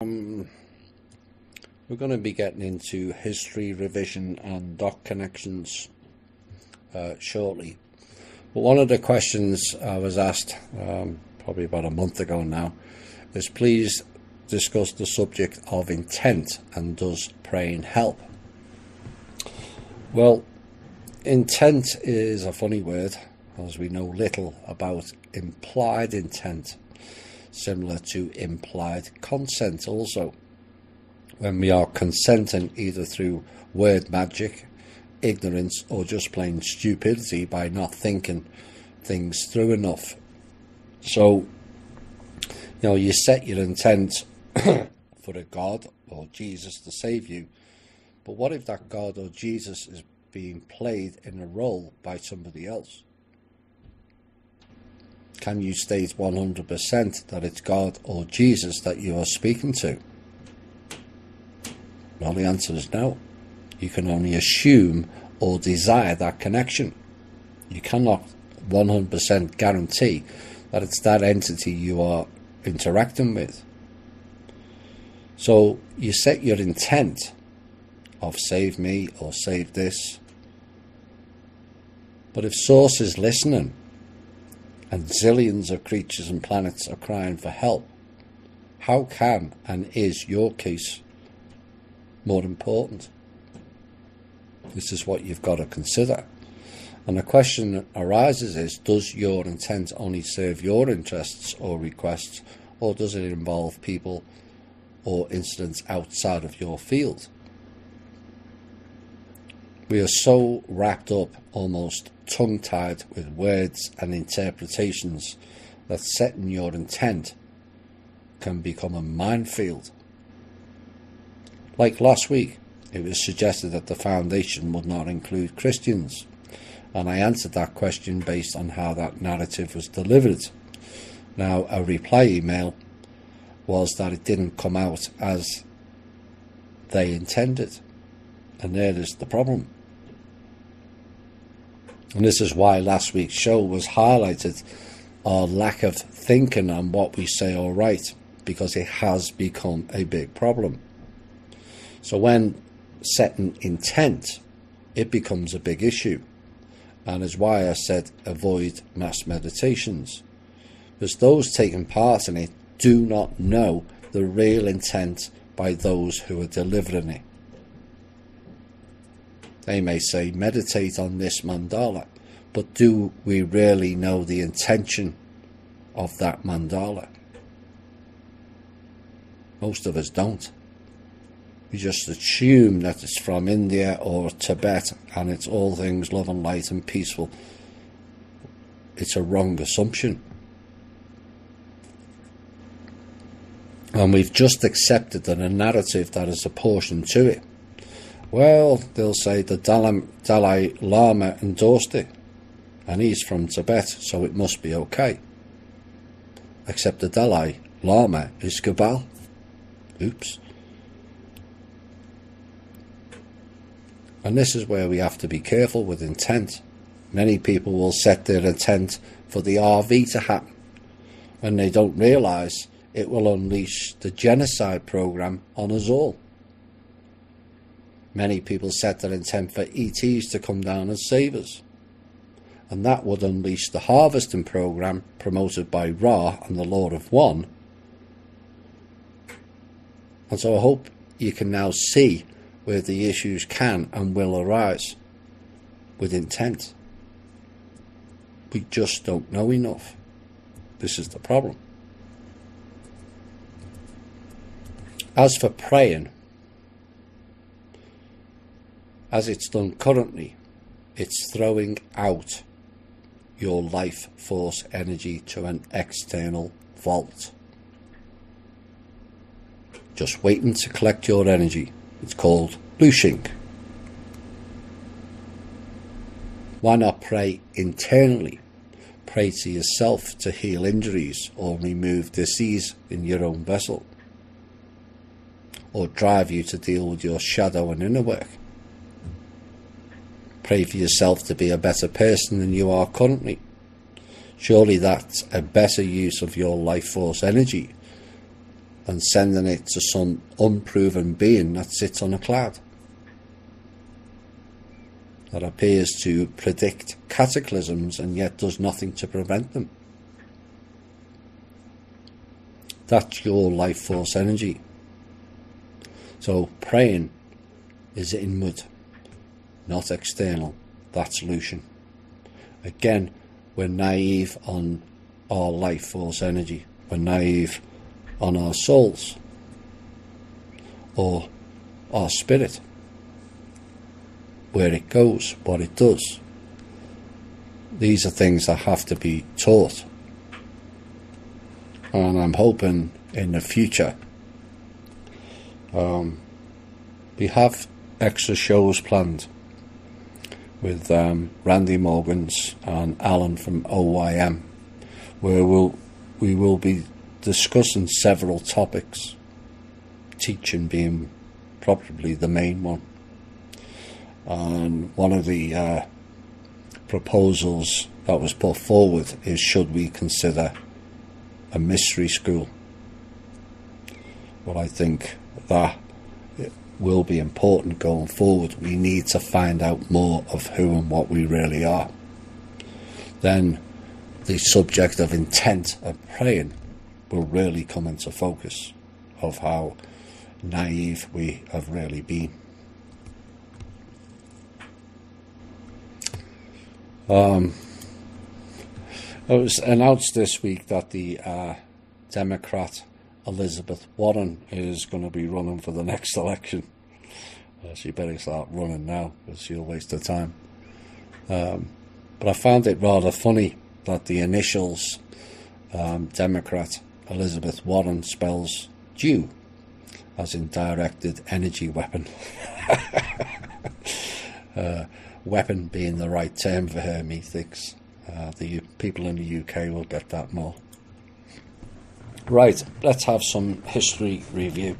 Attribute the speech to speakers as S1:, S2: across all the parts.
S1: We're going to be getting into history revision and dot connections shortly. But one of the questions I was asked probably about a month ago now is, please discuss the subject of intent and does praying help? Well, intent is a funny word, as we know little about implied intent, similar to implied consent also. When we are consenting either through word magic, ignorance, or just plain stupidity by not thinking things through enough. So, you set your intent for a God or Jesus to save you, but what if that God or Jesus is being played in a role by somebody else? Can you state 100% that it's God or Jesus that you are speaking to? Well, the answer is no. You can only assume or desire that connection. You cannot 100% guarantee that it's that entity you are interacting with. So you set your intent of save me or save this. But if Source is listening and zillions of creatures and planets are crying for help, how can and is your case more important? This is what you've got to consider. And the question that arises is, does your intent only serve your interests or requests, or does it involve people or incidents outside of your field? We are so wrapped up, almost tongue-tied with words and interpretations, that setting your intent can become a minefield. Like last week, it was suggested that the foundation would not include Christians, and I answered that question based on how that narrative was delivered. Now, a reply email was that it didn't come out as they intended, and there is the problem. And this is why last week's show was highlighted our lack of thinking on what we say or write, because it has become a big problem. So when setting intent, it becomes a big issue, and is why I said avoid mass meditations, because those taking part in it do not know the real intent by those who are delivering it. They may say meditate on this mandala, but do we really know the intention of that mandala? Most of us don't. We just assume that it's from India or Tibet and it's all things love and light and peaceful. It's a wrong assumption. And we've just accepted that a narrative that is apportioned to it. Well, they'll say the Dalai Lama endorsed it, and he's from Tibet, so it must be okay. Except the Dalai Lama is Cabal. Oops. And this is where we have to be careful with intent. Many people will set their intent for the RV to happen, when they don't realise it will unleash the genocide program on us all. Many people set their intent for ETs to come down and save us, and that would unleash the harvesting program promoted by Ra and the Lord of One. And so I hope you can now see where the issues can and will arise with intent. We just don't know enough. This is the problem. As for praying, as it's done currently, it's throwing out your life force energy to an external vault, just waiting to collect your energy. It's called blueshing. Why not pray internally? Pray to yourself to heal injuries or remove disease in your own vessel, or drive you to deal with your shadow and inner work. Pray for yourself to be a better person than you are currently. Surely that's a better use of your life force energy and sending it to some unproven being that sits on a cloud, that appears to predict cataclysms and yet does nothing to prevent them. That's your life force energy. So praying is inward, not external. That's solution. Again, we're naive on our life force energy. We're naive on our souls or our spirit, where it goes, what it does. These are things that have to be taught. And I'm hoping in the future we have extra shows planned with Randy Morgans and Alan from OYM, where we will be discussing several topics, teaching being probably the main one. And one of the proposals that was put forward is, should we consider a mystery school? Well, I think that will be important going forward. We need to find out more of who and what we really are. Then the subject of intent of praying will really come into focus of how naive we have really been. It was announced this week that the Democrat Elizabeth Warren is going to be running for the next election. She better start running now, because she'll waste her time. But I found it rather funny that the initials Democrat Elizabeth Warren spells Jew, as in directed energy weapon. Weapon being the right term for her, methinks. The people in the UK will get that more. Right, let's have some history review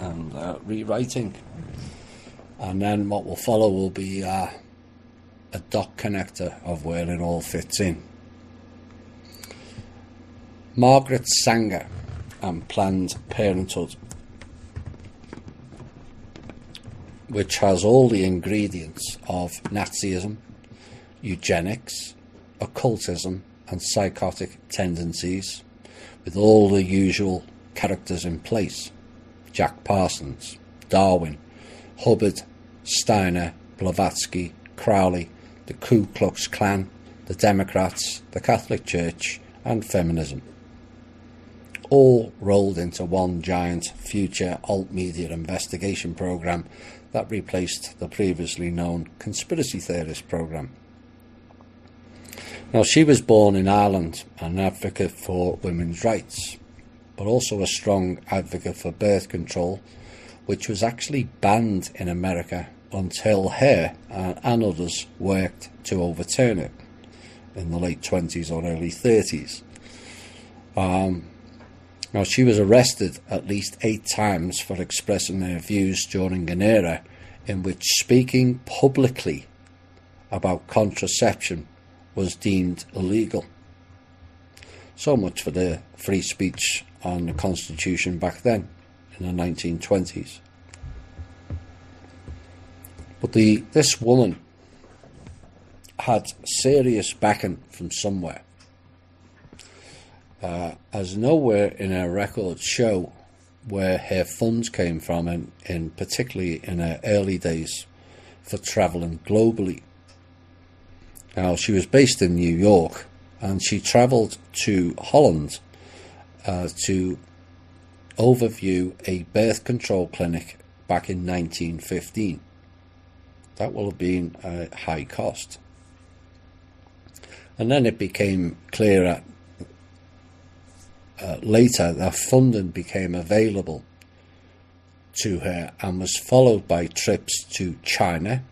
S1: and rewriting. And then what will follow will be a dot connector of where it all fits in. Margaret Sanger and Planned Parenthood, which has all the ingredients of Nazism, eugenics, occultism and psychotic tendencies, with all the usual characters in place: Jack Parsons, Darwin, Hubbard, Steiner, Blavatsky, Crowley, the Ku Klux Klan, the Democrats, the Catholic Church and feminism, all rolled into one giant future alt-media investigation programme that replaced the previously known conspiracy theorist programme. Now, she was born in Ireland, an advocate for women's rights, but also a strong advocate for birth control, which was actually banned in America until her and others worked to overturn it in the late 20s or early 30s. Now, she was arrested at least 8 times for expressing her views during an era in which speaking publicly about contraception was deemed illegal. So much for the free speech and the Constitution back then, in the 1920s. But this woman had serious backing from somewhere. As nowhere in her records show where her funds came from, in particularly in her early days for travelling globally. Now, she was based in New York, and she travelled to Holland to overview a birth control clinic back in 1915. That will have been a high cost. And then it became clearer later that funding became available to her and was followed by trips to China,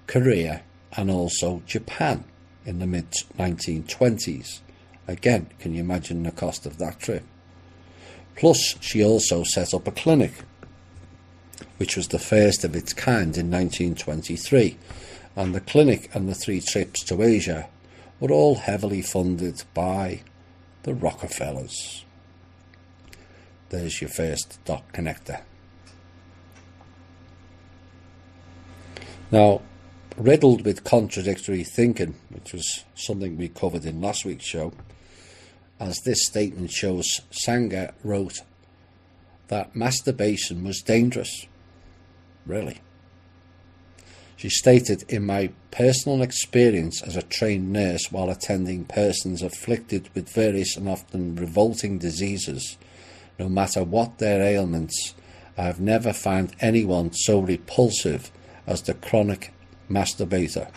S1: Korea and also Japan in the mid-1920s. Again, can you imagine the cost of that trip? Plus, she also set up a clinic, which was the first of its kind in 1923, and the clinic and the 3 trips to Asia were all heavily funded by the Rockefellers. there's your first dot connector. Now, riddled with contradictory thinking, which was something we covered in last week's show, as this statement shows, Sanger wrote that masturbation was dangerous. Really? She stated, in my personal experience as a trained nurse while attending persons afflicted with various and often revolting diseases, no matter what their ailments, I have never found anyone so repulsive as the chronic masturbator.